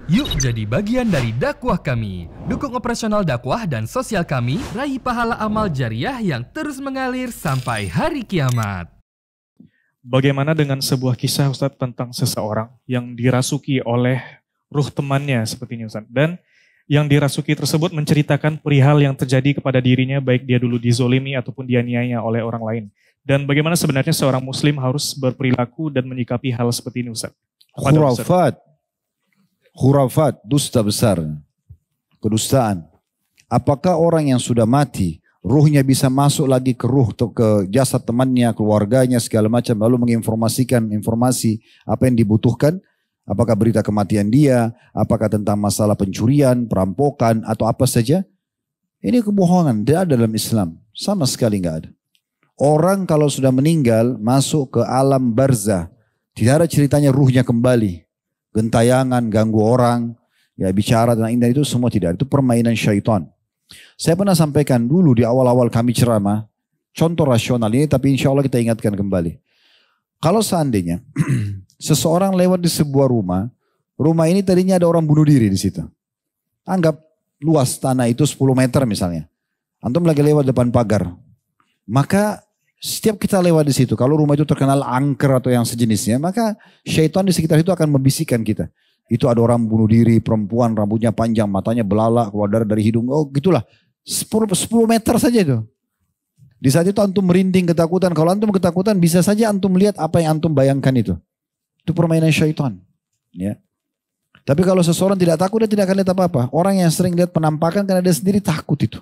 Yuk jadi bagian dari dakwah kami. Dukung operasional dakwah dan sosial kami, raih pahala amal jariah yang terus mengalir sampai hari kiamat. Bagaimana dengan sebuah kisah Ustadz tentang seseorang yang dirasuki oleh ruh temannya seperti ini Ustadz. Dan yang dirasuki tersebut menceritakan perihal yang terjadi kepada dirinya baik dia dulu dizolimi ataupun dianiaya oleh orang lain. Dan bagaimana sebenarnya seorang muslim harus berperilaku dan menyikapi hal seperti ini Ustadz? Khurafat, dusta besar, kedustaan. Apakah orang yang sudah mati, ruhnya bisa masuk lagi ke ruh atau ke jasad temannya, keluarganya, segala macam, lalu menginformasikan informasi apa yang dibutuhkan? Apakah berita kematian dia, apakah tentang masalah pencurian, perampokan, atau apa saja? Ini kebohongan, tidak ada dalam Islam. Sama sekali nggak ada. Orang kalau sudah meninggal, masuk ke alam barzah. Tidak ada ceritanya ruhnya kembali. Gentayangan, ganggu orang, ya bicara dan indah itu semua tidak. Itu permainan syaitan. Saya pernah sampaikan dulu di awal-awal kami ceramah, contoh rasional ini tapi insya Allah kita ingatkan kembali. Kalau seandainya seseorang lewat di sebuah rumah, rumah ini tadinya ada orang bunuh diri di situ. Anggap luas tanah itu 10 meter misalnya. Antum lagi lewat depan pagar. Maka setiap kita lewat di situ, kalau rumah itu terkenal angker atau yang sejenisnya, maka syaitan di sekitar itu akan membisikkan kita. Itu ada orang bunuh diri, perempuan, rambutnya panjang, matanya belalak, keluar darah dari hidung. Oh gitulah, 10 meter saja itu. Di saat itu antum merinding ketakutan. Kalau antum ketakutan bisa saja antum melihat apa yang antum bayangkan itu. Itu permainan syaitan. Ya. Tapi kalau seseorang tidak takut, dia tidak akan lihat apa-apa. Orang yang sering lihat penampakan karena dia sendiri takut itu.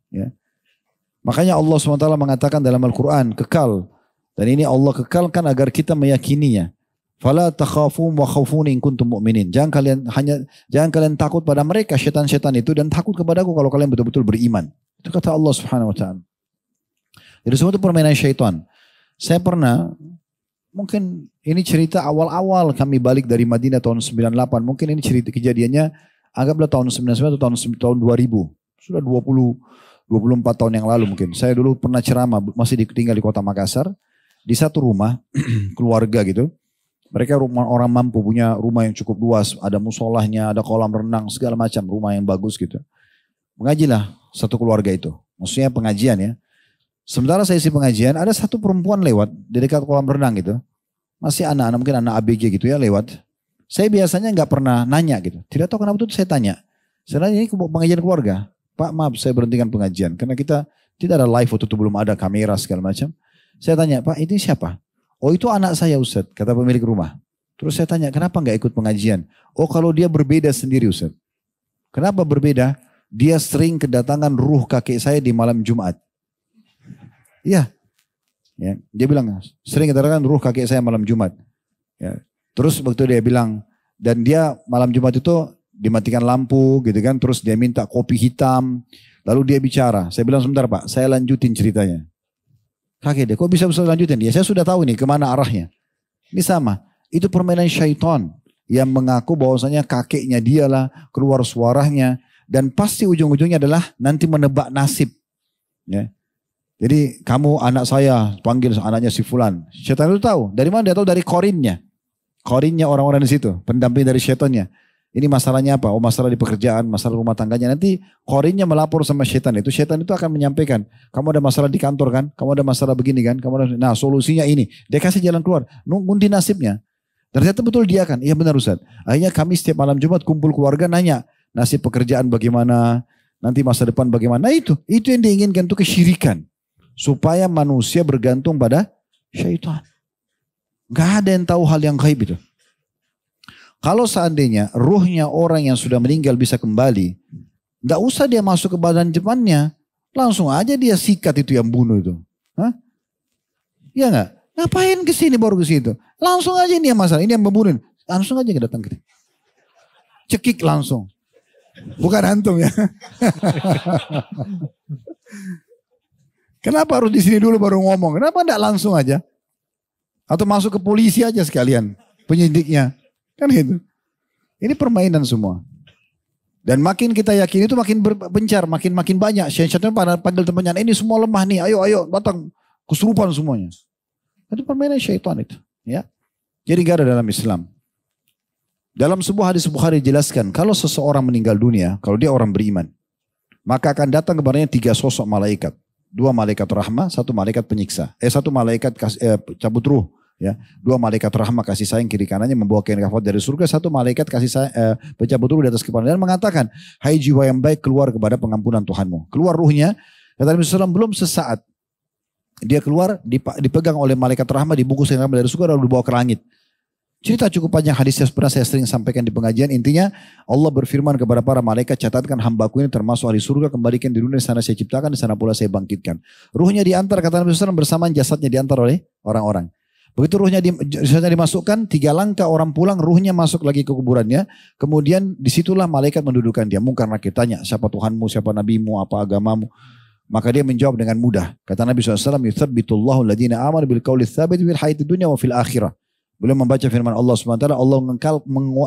Ya. Makanya Allah SWT mengatakan dalam Al-Quran, kekal. Dan ini Allah kekalkan agar kita meyakininya. Fala takhafum wa khawfuni in kuntum mu'minin. Jangan kalian takut pada mereka syaitan-syaitan itu dan takut kepadaku kalau kalian betul-betul beriman. Itu kata Allah Subhanahu wa taala. Jadi semua itu permainan syaitan. Saya pernah, mungkin ini cerita awal-awal kami balik dari Madinah tahun 98. Mungkin ini cerita kejadiannya anggaplah tahun 99 atau tahun 2000. Sudah 24 tahun yang lalu mungkin. Saya dulu pernah ceramah, masih tinggal di kota Makassar. Di satu rumah, keluarga gitu. Mereka rumah orang mampu, punya rumah yang cukup luas. Ada musolahnya, ada kolam renang, segala macam. Rumah yang bagus gitu. Mengajilah satu keluarga itu. Maksudnya pengajian ya. Sementara saya isi pengajian, ada satu perempuan lewat di dekat kolam renang gitu. Masih anak-anak, mungkin anak ABG gitu ya lewat. Saya biasanya nggak pernah nanya gitu. Tidak tahu kenapa itu saya tanya. Sebenarnya ini pengajian keluarga. Pak maaf saya berhentikan pengajian. Karena kita tidak ada live waktu itu belum ada kamera segala macam. Saya tanya Pak ini siapa? Oh itu anak saya Ustadz. Kata pemilik rumah. Terus saya tanya kenapa nggak ikut pengajian? Oh kalau dia berbeda sendiri Ustadz. Kenapa berbeda? Dia sering kedatangan ruh kakek saya di malam Jumat. Iya. Ya, dia bilang sering kedatangan ruh kakek saya malam Jumat. Ya. Terus waktu dia bilang dan dia malam Jumat itu dimatikan lampu gitu kan, terus dia minta kopi hitam, lalu dia bicara. Saya bilang sebentar Pak, saya lanjutin ceritanya. Kakek dia, kok bisa lanjutin? Ya saya sudah tahu nih kemana arahnya. Ini sama, itu permainan syaitan yang mengaku bahwasanya kakeknya dialah, keluar suaranya, dan pasti ujung-ujungnya adalah nanti menebak nasib. Ya. Jadi kamu anak saya, panggil anaknya si Fulan. Syaitan itu tahu, dari mana dia tahu? Dari korinnya. Korinnya orang-orang di situ, pendamping dari syaitannya. Ini masalahnya apa? Oh masalah di pekerjaan, masalah rumah tangganya. Nanti korinnya melapor sama syaitan itu. Syaitan itu akan menyampaikan. Kamu ada masalah di kantor kan? Kamu ada masalah begini kan? Nah solusinya ini. Dia kasih jalan keluar. Ngundi nasibnya. Ternyata betul dia kan? Iya benar Ustaz. Akhirnya kami setiap malam Jumat kumpul keluarga nanya. Nasib pekerjaan bagaimana? Nanti masa depan bagaimana? Nah itu yang diinginkan itu kesyirikan. Supaya manusia bergantung pada syaitan. Gak ada yang tahu hal yang gaib itu. Kalau seandainya ruhnya orang yang sudah meninggal bisa kembali, nggak usah dia masuk ke badan depannya, langsung aja dia sikat itu yang bunuh itu. Hah? Iya nggak? Ngapain ke sini baru ke situ? Langsung aja ini yang masalah, ini yang membunuh. Langsung aja datang ke sini. Cekik langsung. Bukan antum ya. Kenapa harus di sini dulu baru ngomong? Kenapa enggak langsung aja? Atau masuk ke polisi aja sekalian, penyidiknya. Kan gitu. Ini permainan semua. Dan makin kita yakin itu makin berpencar, makin banyak. Syaitan pada panggil temannya, ini semua lemah nih, ayo datang. Kesurupan semuanya. Itu permainan syaitan itu. Ya. Jadi gak ada dalam Islam. Dalam sebuah hadis Bukhari dijelaskan, kalau seseorang meninggal dunia, kalau dia orang beriman, maka akan datang kepadanya 3 sosok malaikat. 2 malaikat rahmah, 1 malaikat penyiksa. 1 malaikat cabut ruh. Ya, 2 malaikat rahmah kasih sayang kiri kanannya membawa kain kafan dari surga. 1 malaikat kasih sayang, pencabut ruh di atas kepala dan mengatakan, hai jiwa yang baik keluar kepada pengampunan Tuhanmu. Keluar ruhnya, kata Nabi SAW, belum sesaat. Dia keluar, dipegang oleh malaikat rahmah, dibungkus kain kafan dari surga lalu dibawa ke langit. Cerita cukup panjang, hadisnya pernah saya sering sampaikan di pengajian. Intinya Allah berfirman kepada para malaikat, catatkan hambaku ini termasuk ahli surga, kembalikan di dunia, di sana saya ciptakan, di sana pula saya bangkitkan. Ruhnya diantar, kata Nabi SAW, bersamaan jasadnya diantar oleh orang-orang. Begitu ruhnya dimasukkan, 3 langkah orang pulang, ruhnya masuk lagi ke kuburannya. Kemudian disitulah malaikat mendudukan dia. Mungkar nakir tanya, siapa Tuhanmu, siapa nabimu, apa agamamu. Maka dia menjawab dengan mudah. Kata Nabi SAW, yuthabbitullahu alladhina amanu bil qawli tsabit fil hayatid dunya wa fil akhirah. Beliau membaca firman Allah SWT, Allah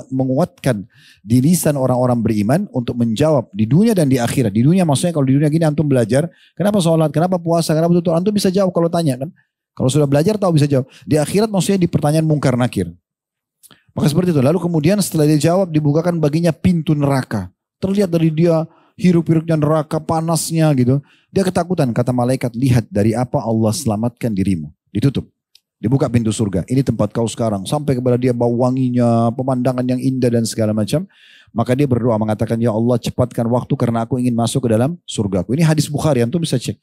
menguatkan di lisan orang-orang beriman untuk menjawab di dunia dan di akhirat. Di dunia maksudnya kalau di dunia gini antum belajar, kenapa sholat, kenapa puasa, kenapa tutup, antum bisa jawab kalau tanya kan. Kalau sudah belajar tahu bisa jawab. Di akhirat maksudnya di pertanyaan mungkar nakir. Maka seperti itu. Lalu kemudian setelah dia jawab dibukakan baginya pintu neraka. Terlihat dari dia hiruk-hiruknya neraka, panasnya gitu. Dia ketakutan, kata malaikat, lihat dari apa Allah selamatkan dirimu. Ditutup. Dibuka pintu surga. Ini tempat kau sekarang. Sampai kepada dia bau wanginya, pemandangan yang indah dan segala macam. Maka dia berdoa mengatakan, ya Allah cepatkan waktu karena aku ingin masuk ke dalam surgaku. Ini hadis Bukhari, antum bisa cek.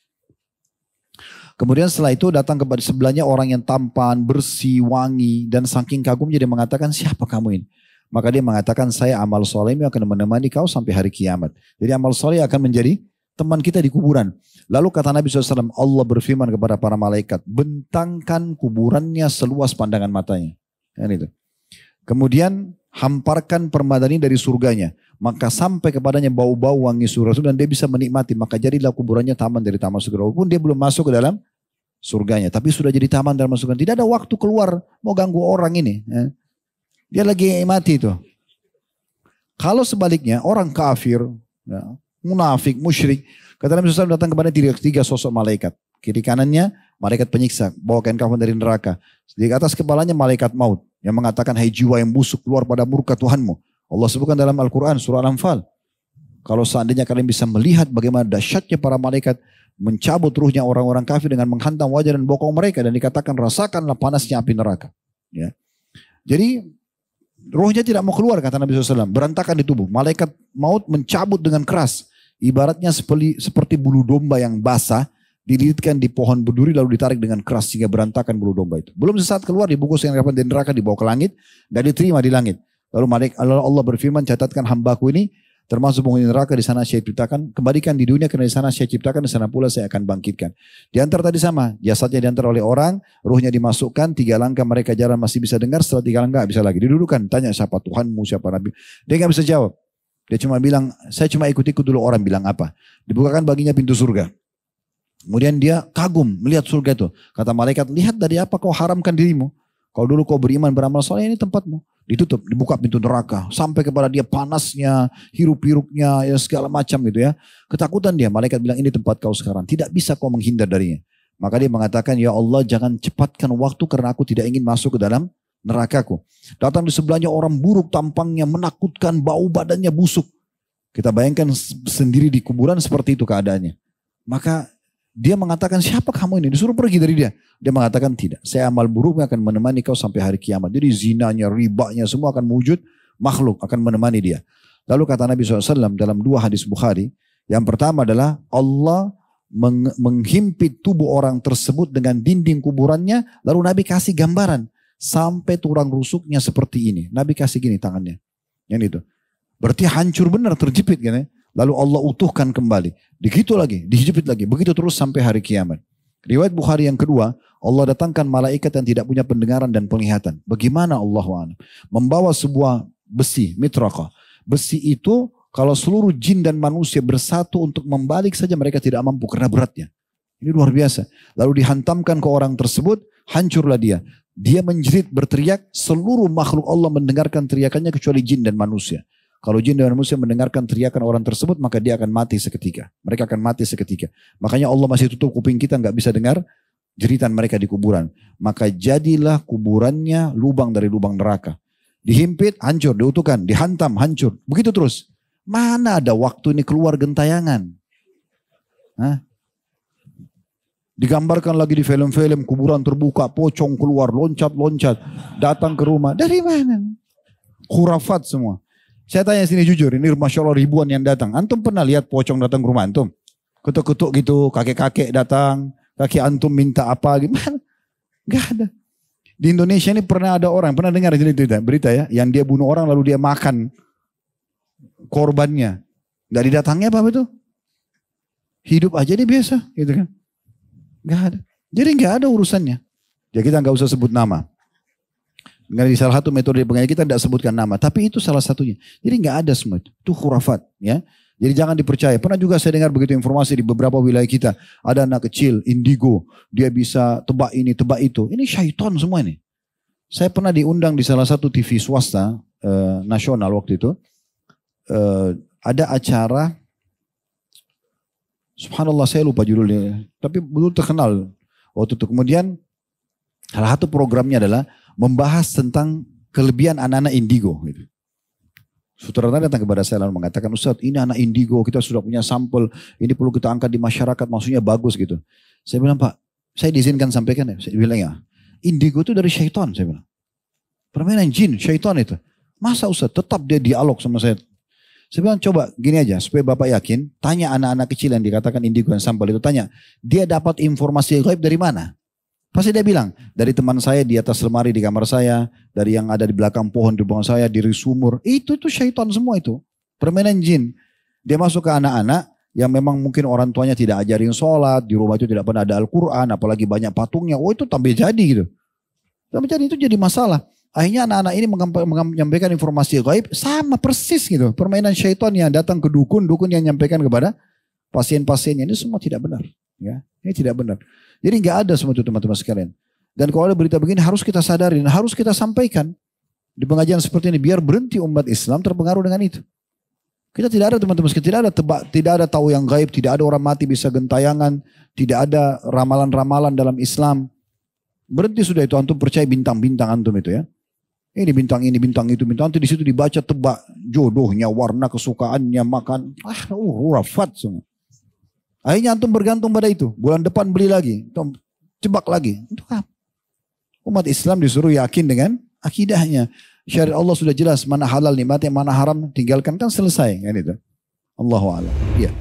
Kemudian setelah itu datang kepada sebelahnya orang yang tampan, bersih, wangi. Dan saking kagumnya dia mengatakan, siapa kamu ini? Maka dia mengatakan, saya amal soleh akan menemani kau sampai hari kiamat. Jadi amal soleh akan menjadi teman kita di kuburan. Lalu kata Nabi SAW, Allah berfirman kepada para malaikat, bentangkan kuburannya seluas pandangan matanya. Itu. Kemudian hamparkan permadani dari surganya. Maka sampai kepadanya bau-bau wangi surga dan dia bisa menikmati. Maka jadilah kuburannya taman dari taman surga. Walaupun dia belum masuk ke dalam surganya. Tapi sudah jadi taman dalam surga. Tidak ada waktu keluar mau ganggu orang ini. Dia lagi mati itu. Kalau sebaliknya orang kafir, munafik, musyrik. Kata Nabi SAW datang kepada 3 sosok malaikat. Kiri kanannya malaikat penyiksa, bawa kain kafan dari neraka. Di atas kepalanya malaikat maut yang mengatakan, hai jiwa yang busuk keluar pada murka Tuhanmu. Allah sebutkan dalam Al-Quran surah Al-Anfal. Kalau seandainya kalian bisa melihat bagaimana dahsyatnya para malaikat mencabut ruhnya orang-orang kafir dengan menghantam wajah dan bokong mereka. Dan dikatakan rasakanlah panasnya api neraka. Ya. Jadi ruhnya tidak mau keluar kata Nabi SAW. Berantakan di tubuh. Malaikat maut mencabut dengan keras. Ibaratnya seperti bulu domba yang basah. Dililitkan di pohon berduri lalu ditarik dengan keras sehingga berantakan bulu domba itu. Belum sesaat keluar dibungkus dengan kapan dari neraka dibawa ke langit. Dan diterima di langit. Lalu Allah berfirman, catatkan hambaku ini termasuk penghuni neraka, di sana saya ciptakan, kembalikan di dunia karena di sana saya ciptakan, di sana pula saya akan bangkitkan. Diantar tadi sama, jasadnya diantar oleh orang, ruhnya dimasukkan, 3 langkah mereka jalan masih bisa dengar, setelah 3 langkah gak bisa lagi. Didudukan, tanya siapa Tuhanmu, siapa Nabi. Dia gak bisa jawab. Dia cuma bilang, saya cuma ikut-ikut dulu orang bilang apa. Dibukakan baginya pintu surga. Kemudian dia kagum melihat surga itu. Kata malaikat, lihat dari apa kau haramkan dirimu. Kalau dulu kau beriman beramal soleh, ini tempatmu. Ditutup, dibuka pintu neraka. Sampai kepada dia panasnya, hirup-hirupnya, ya segala macam gitu ya. Ketakutan dia, malaikat bilang ini tempat kau sekarang. Tidak bisa kau menghindar darinya. Maka dia mengatakan, ya Allah jangan cepatkan waktu karena aku tidak ingin masuk ke dalam nerakaku. Datang di sebelahnya orang buruk tampangnya, menakutkan, bau badannya busuk. Kita bayangkan sendiri di kuburan seperti itu keadaannya. Maka dia mengatakan, siapa kamu ini? Disuruh pergi dari dia. Dia mengatakan, tidak. Saya amal buruk akan menemani kau sampai hari kiamat. Jadi zinanya, ribanya, semua akan wujud. Makhluk akan menemani dia. Lalu kata Nabi SAW dalam 2 hadis Bukhari. Yang pertama adalah Allah menghimpit tubuh orang tersebut dengan dinding kuburannya. Lalu Nabi kasih gambaran. Sampai tulang rusuknya seperti ini. Nabi kasih gini tangannya. Yang itu. Berarti hancur benar, terjepit kan ya. Lalu Allah utuhkan kembali. Begitu lagi, dijepit lagi. Begitu terus sampai hari kiamat. Riwayat Bukhari yang kedua, Allah datangkan malaikat yang tidak punya pendengaran dan penglihatan. Bagaimana Allah membawa sebuah besi, mitraqah. Besi itu kalau seluruh jin dan manusia bersatu untuk membalik saja mereka tidak mampu karena beratnya. Ini luar biasa. Lalu dihantamkan ke orang tersebut, hancurlah dia. Dia menjerit berteriak, seluruh makhluk Allah mendengarkan teriakannya kecuali jin dan manusia. Kalau jin dan manusia mendengarkan teriakan orang tersebut, maka dia akan mati seketika. Mereka akan mati seketika. Makanya Allah masih tutup kuping kita, nggak bisa dengar jeritan mereka di kuburan. Maka jadilah kuburannya lubang dari lubang neraka. Dihimpit, hancur, diutuhkan, dihantam, hancur. Begitu terus. Mana ada waktu ini keluar gentayangan? Hah? Digambarkan lagi di film-film, kuburan terbuka, pocong keluar, loncat-loncat, datang ke rumah. Dari mana? Khurafat semua. Saya tanya sini jujur, ini Masya Allah ribuan yang datang. Antum pernah lihat pocong datang ke rumah antum? Ketuk-ketuk gitu, kakek-kakek datang, kaki antum minta apa, gimana? Gak ada. Di Indonesia ini pernah ada orang, pernah dengar berita ya, yang dia bunuh orang lalu dia makan korbannya. Gak didatangnya apa itu? Hidup aja dia biasa, gitu kan? Gak ada. Jadi gak ada urusannya. Ya kita gak usah sebut nama. Di salah satu metode pengajian kita tidak sebutkan nama, tapi itu salah satunya. Jadi gak ada semua itu. Itu khurafat, ya. Jadi jangan dipercaya. Pernah juga saya dengar begitu informasi di beberapa wilayah kita. Ada anak kecil, indigo. Dia bisa tebak ini, tebak itu. Ini syaitan semua ini. Saya pernah diundang di salah satu TV swasta nasional waktu itu. Ada acara, subhanallah saya lupa judulnya. Tapi betul terkenal waktu itu. Kemudian salah satu programnya adalah membahas tentang kelebihan anak-anak indigo. Gitu. Sutradara datang kepada saya lalu mengatakan, Ustadz ini anak indigo, kita sudah punya sampel, ini perlu kita angkat di masyarakat, maksudnya bagus gitu. Saya bilang, Pak, saya diizinkan sampaikan ya? Saya bilang ya, indigo itu dari syaitan, saya bilang. Permainan jin, syaitan itu. Masa Ustadz tetap dia dialog sama saya? Saya bilang, coba gini aja, supaya Bapak yakin, tanya anak-anak kecil yang dikatakan indigo dan sampel itu, tanya, dia dapat informasi gaib dari mana? Pasti dia bilang, dari teman saya di atas lemari di kamar saya, dari yang ada di belakang pohon di belakang saya, dari sumur. Itu syaitan semua itu. Permainan jin. Dia masuk ke anak-anak yang memang mungkin orang tuanya tidak ajarin sholat, di rumah itu tidak pernah ada Al-Quran, apalagi banyak patungnya. Oh itu tambah jadi gitu. Tambah jadi itu jadi masalah. Akhirnya anak-anak ini menyampaikan informasi gaib sama persis gitu. Permainan syaitan yang datang ke dukun, dukun yang menyampaikan kepada pasien-pasiennya. Ini semua tidak benar. Ya, ini tidak benar. Jadi nggak ada semua itu teman-teman sekalian. Dan kalau ada berita begini harus kita sadarin, harus kita sampaikan di pengajian seperti ini biar berhenti umat Islam terpengaruh dengan itu. Kita tidak ada teman-teman sekalian, tidak ada tahu yang gaib, tidak ada orang mati bisa gentayangan, tidak ada ramalan-ramalan dalam Islam. Berhenti sudah itu, antum percaya bintang-bintang antum itu ya. Ini bintang ini, bintang itu, bintang itu di situ dibaca tebak jodohnya, warna kesukaannya, makan, rafat semua. Akhirnya antum bergantung pada itu. Bulan depan beli lagi. Cebak lagi. Untuk apa? Umat Islam disuruh yakin dengan akidahnya. Syariat Allah sudah jelas. Mana halal nikmatnya, mana haram tinggalkan kan selesai. Kan itu. Allahu a'lam. Ya.